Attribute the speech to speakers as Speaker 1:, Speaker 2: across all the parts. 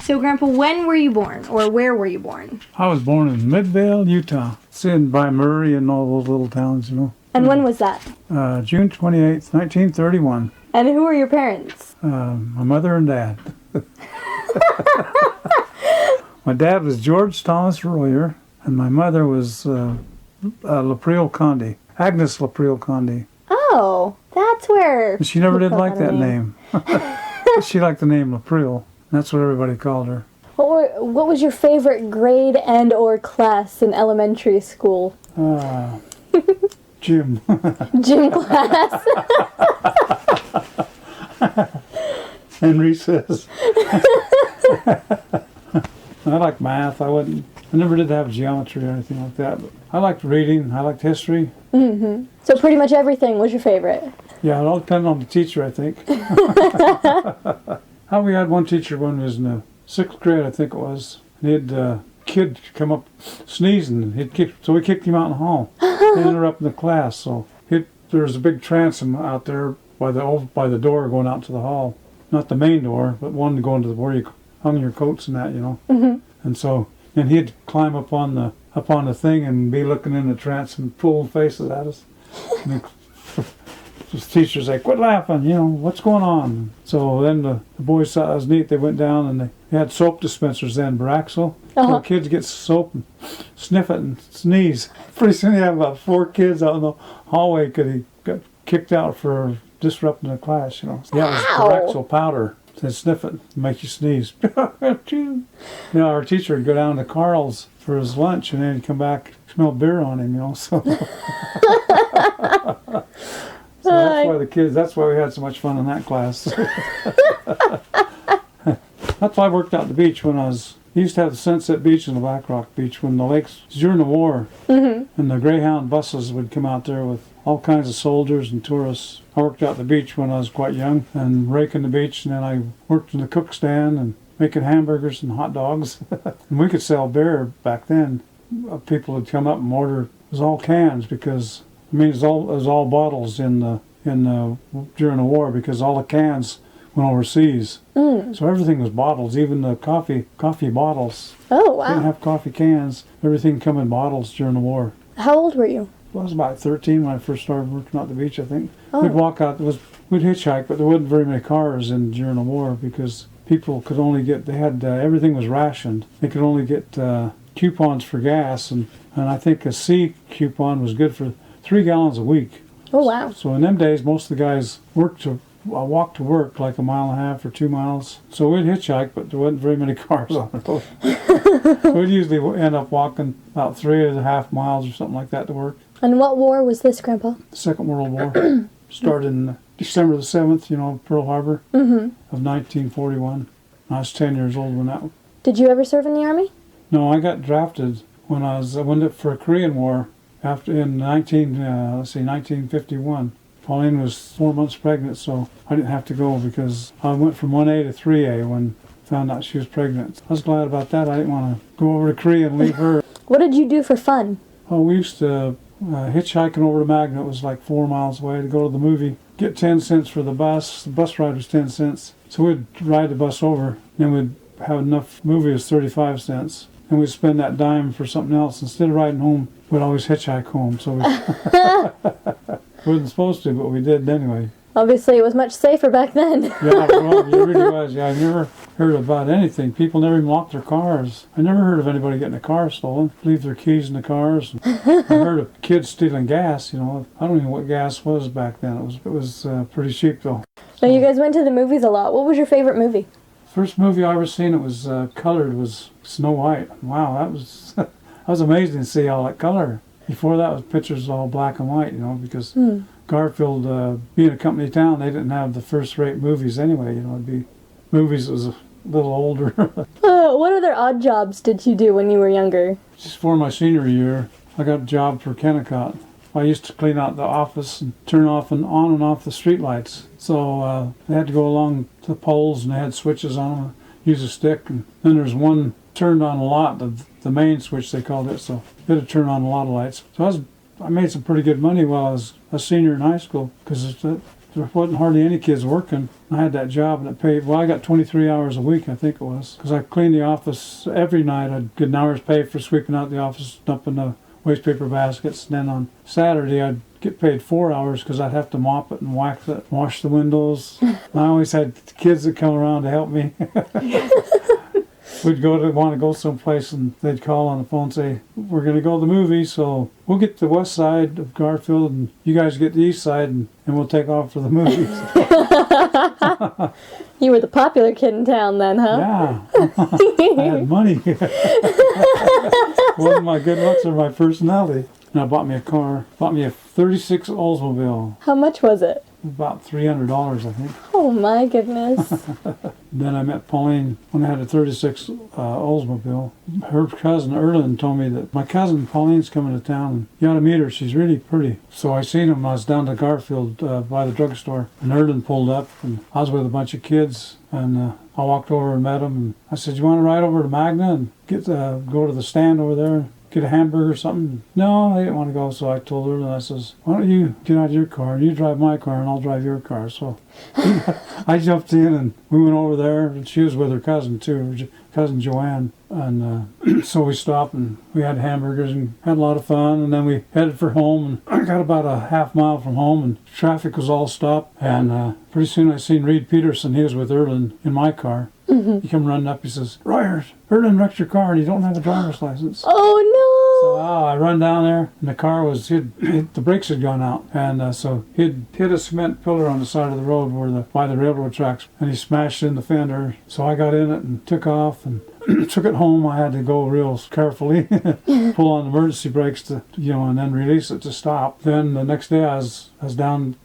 Speaker 1: So, Grandpa, when were you born, or where were you born?
Speaker 2: I was born in Midvale, Utah. It's in by Murray and all those little towns, you know.
Speaker 1: And when was that?
Speaker 2: June 28th, 1931.
Speaker 1: And who were your parents?
Speaker 2: My mother and dad. My dad was George Thomas Royer, and my mother was Laprile Conde, Agnes Laprile Conde.
Speaker 1: Oh, that's where...
Speaker 2: But she never did like that name. She liked the name Laprile. That's what everybody called her.
Speaker 1: What was your favorite grade and or class in elementary school?
Speaker 2: Gym.
Speaker 1: Gym class.
Speaker 2: And recess. I liked math. I never did have geometry or anything like that. But I liked reading. I liked history.
Speaker 1: Mm-hmm. So pretty much everything was your favorite?
Speaker 2: Yeah, it all depended on the teacher, I think. We had one teacher when he was in the 6th grade, I think it was. And he had a kid come up sneezing. So we kicked him out in the hall. He interrupted the class. So there was a big transom out there by the door going out to the hall. Not the main door, but one going to where you hung your coats and that, you know.
Speaker 1: Mm-hmm.
Speaker 2: And he'd climb up on the thing and be looking in the transom, pulling faces at us. And the teacher's like, "Quit laughing, you know, what's going on?" So then the boys thought it was neat. They went down and they had soap dispensers then, Braxel. So the kids get soap and sniff it and sneeze. Pretty soon you have about 4 kids out in the hallway because he got kicked out for disrupting the class, you know. Yeah, it was Braxel powder. They sniff it, make you sneeze. You know, our teacher would go down to Carl's for his lunch, and then he'd come back, smell beer on him, you know. So, that's why we had so much fun in that class. That's why I worked out at the beach when he used to have the Sunset Beach and the Black Rock Beach when the lakes, during the war, and the Greyhound buses would come out there with all kinds of soldiers and tourists. I worked out at the beach when I was quite young and raking the beach, and then I worked in the cook stand and making hamburgers and hot dogs. And we could sell beer back then. People would come up and order. It was all cans because, it was all bottles during the war because all the cans went overseas. So everything was bottles, even the coffee bottles.
Speaker 1: Oh, wow.
Speaker 2: Didn't have coffee cans. Everything come in bottles during the war.
Speaker 1: How old were you?
Speaker 2: I was about 13 when I first started working out the beach, I think.
Speaker 1: Oh.
Speaker 2: We'd walk out, we'd hitchhike, but there wasn't very many cars during the war because people could only get, everything was rationed. They could only get coupons for gas, and I think a C coupon was good for 3 gallons a week.
Speaker 1: Oh, wow.
Speaker 2: So in them days, most of the guys walked to work like 1.5 miles or 2 miles. So we'd hitchhike, but there wasn't very many cars on the road. We'd usually end up walking about 3.5 miles or something like that to work.
Speaker 1: And what war was this, Grandpa?
Speaker 2: The Second World War. Started in December the 7th, you know, Pearl Harbor of 1941. I was 10 years old when that.
Speaker 1: Did you ever serve in the Army?
Speaker 2: No, I got drafted when I went for a Korean War in 1951. Pauline was 4 months pregnant, so I didn't have to go because I went from 1A to 3A when I found out she was pregnant. I was glad about that. I didn't want to go over to Korea and leave her.
Speaker 1: What did you do for fun?
Speaker 2: Oh, we used to hitchhiking over to Magna. It was like 4 miles away to go to the movie. Get 10 cents for the bus. The bus ride was 10 cents. So we'd ride the bus over. Then we'd have enough. Movie was 35 cents. And we'd spend that dime for something else. Instead of riding home, we'd always hitchhike home. So we wasn't supposed to, but we did anyway.
Speaker 1: Obviously, it was much safer back then.
Speaker 2: Yeah, well, it really was. Yeah, I never heard about anything. People never even locked their cars. I never heard of anybody getting a car stolen, leave their keys in the cars. I heard of kids stealing gas. You know, I don't even know what gas was back then. It was pretty cheap though.
Speaker 1: Now, you guys went to the movies a lot. What was your favorite movie?
Speaker 2: First movie I ever seen, it was colored, was Snow White. Wow, that was amazing to see all that color. Before that was pictures all black and white, you know, because Garfield, being a company town, they didn't have the first-rate movies anyway. You know, it'd be movies that was a little older.
Speaker 1: What other odd jobs did you do when you were younger?
Speaker 2: Just for my senior year, I got a job for Kennecott. I used to clean out the office and turn off and off the street lights. So they had to go along to the poles, and they had switches on them, use a stick. And then there's one turned on a lot, the main switch they called it, so they had to turn on a lot of lights. So I made some pretty good money while I was a senior in high school, because there wasn't hardly any kids working. I had that job and it paid, well, I got 23 hours a week, I think it was. Because I cleaned the office every night. I'd get an hour's pay for sweeping out the office, dumping the waste paper baskets. And then on Saturday, I'd get paid 4 hours because I'd have to mop it and wax it, wash the windows. I always had kids that come around to help me. We'd want to go someplace and they'd call on the phone and say, we're going to go to the movies, so we'll get the west side of Garfield and you guys get the east side and we'll take off for the movies.
Speaker 1: You were the popular kid in town then, huh?
Speaker 2: Yeah. I had money. It wasn't my good looks or my personality. And I bought me a car. Bought me a 36 Oldsmobile.
Speaker 1: How much was it?
Speaker 2: About $300, I think.
Speaker 1: Oh my goodness.
Speaker 2: Then I met Pauline when I had a 36 Oldsmobile. Her cousin Erlen told me that my cousin Pauline's coming to town and you ought to meet her. She's really pretty. So I seen him. I was down to Garfield by the drugstore and Erlen pulled up and I was with a bunch of kids and I walked over and met him and I said, you want to ride over to Magna and go to the stand over there? Get a hamburger or something? No, I didn't want to go, so I told her, and I says, why don't you get out of your car, and you drive my car, and I'll drive your car. So I jumped in, and we went over there, and she was with her cousin, too, her cousin Joanne. And so we stopped, and we had hamburgers, and had a lot of fun, and then we headed for home, and I got about a half mile from home, and traffic was all stopped, and pretty soon I seen Reed Peterson. He was with Erlen in my car. He come running up, he says, Royer, Erlen wrecked your car, and you don't have a driver's license.
Speaker 1: Oh
Speaker 2: So I run down there, and the car was, the brakes had gone out, and so he'd hit a cement pillar on the side of the road by the railroad tracks, and he smashed in the fender. So I got in it and took off, and took it home. I had to go real carefully, pull on the emergency brakes to, and then release it to stop. Then the next day I was down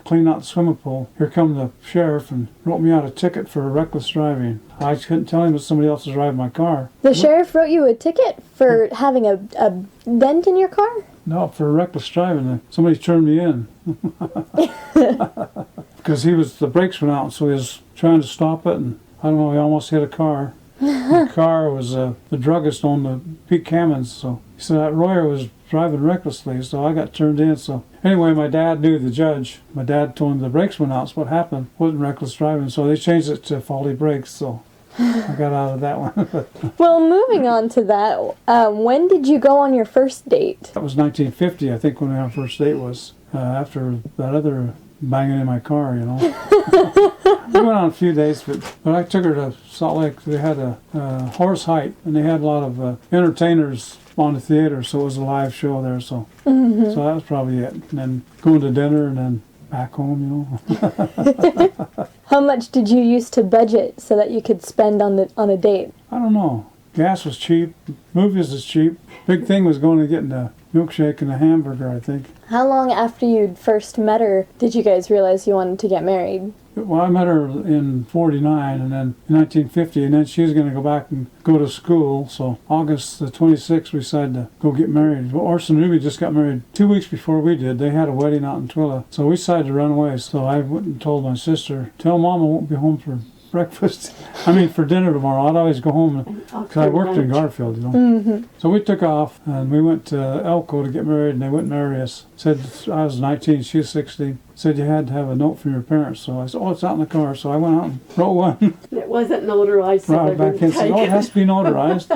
Speaker 2: cleaning out the swimming pool. Here come the sheriff and wrote me out a ticket for reckless driving. I couldn't tell him that somebody else was driving my car.
Speaker 1: The sheriff wrote you a ticket for having a dent in your car?
Speaker 2: No, for reckless driving. Somebody turned me in. Because the brakes went out, so he was trying to stop it, and I don't know, he almost hit a car. The car was the druggist on the Pete Cammons, so he said that Royer was driving recklessly, so I got turned in. So anyway, my dad knew the judge. My dad told him the brakes went out, so what happened wasn't reckless driving, so they changed it to faulty brakes, so I got out of that one.
Speaker 1: Well, moving on to that, when did you go on your first date?
Speaker 2: That was 1950, I think, when our first date was, after that other banging in my car, We went on a few days, but I took her to Salt Lake. They had a horse height, and they had a lot of entertainers on the theater, so it was a live show there. So, so that was probably it. And then going to dinner, and then back home,
Speaker 1: How much did you use to budget so that you could spend on a date?
Speaker 2: I don't know. Gas was cheap. Movies was cheap. Big thing was going to getting a milkshake and a hamburger, I think.
Speaker 1: How long after you'd first met her did you guys realize you wanted to get married?
Speaker 2: Well, I met her in 49 and then in 1950, and then she was going to go back and go to school. So August the 26th, we decided to go get married. Well, Orson and Ruby just got married 2 weeks before we did. They had a wedding out in Twilla. So we decided to run away. So I went and told my sister, tell Mom I won't be home for breakfast. For dinner tomorrow. I'd always go home because I worked in Garfield, So we took off and we went to Elko to get married, and they wouldn't marry us. Said I was 19, she was 16. Said you had to have a note from your parents. So I said, it's out in the car. So I went out and wrote one.
Speaker 3: It wasn't notarized. So
Speaker 2: Brought it back in and said, it has to be notarized.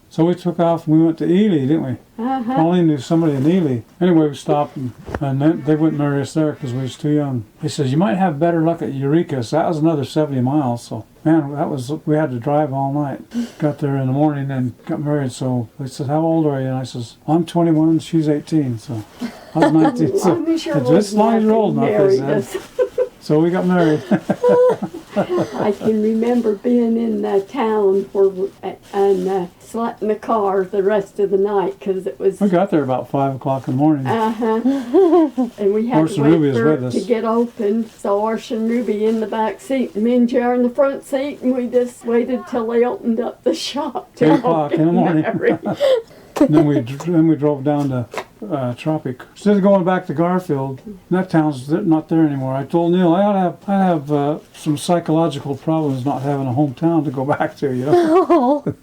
Speaker 2: So we took off and we went to Ely, didn't we? Pauline knew somebody in Ely. Anyway, we stopped and then they wouldn't marry us there because we was too young. He says, you might have better luck at Eureka. So that was another 70 miles. So, man, we had to drive all night. Got there in the morning and got married. So they said, how old are you? And I says, I'm 21, she's 18. So I was 19. So as long as you're old enough, they said. So we got married.
Speaker 3: I can remember being in the town and slept in the car the rest of the night because it was...
Speaker 2: We got there about 5 o'clock in the morning.
Speaker 3: And we had
Speaker 2: Orson
Speaker 3: to
Speaker 2: Ruby
Speaker 3: wait
Speaker 2: was
Speaker 3: for
Speaker 2: with
Speaker 3: it
Speaker 2: us.
Speaker 3: to get open. So Orson and Ruby in the back seat and me and Jer in the front seat, and we just waited till they opened up the shop.
Speaker 2: 8 o'clock in the morning. And then we drove down to Tropic. Instead of going back to Garfield, that town's not there anymore. I told Neil I have some psychological problems not having a hometown to go back to,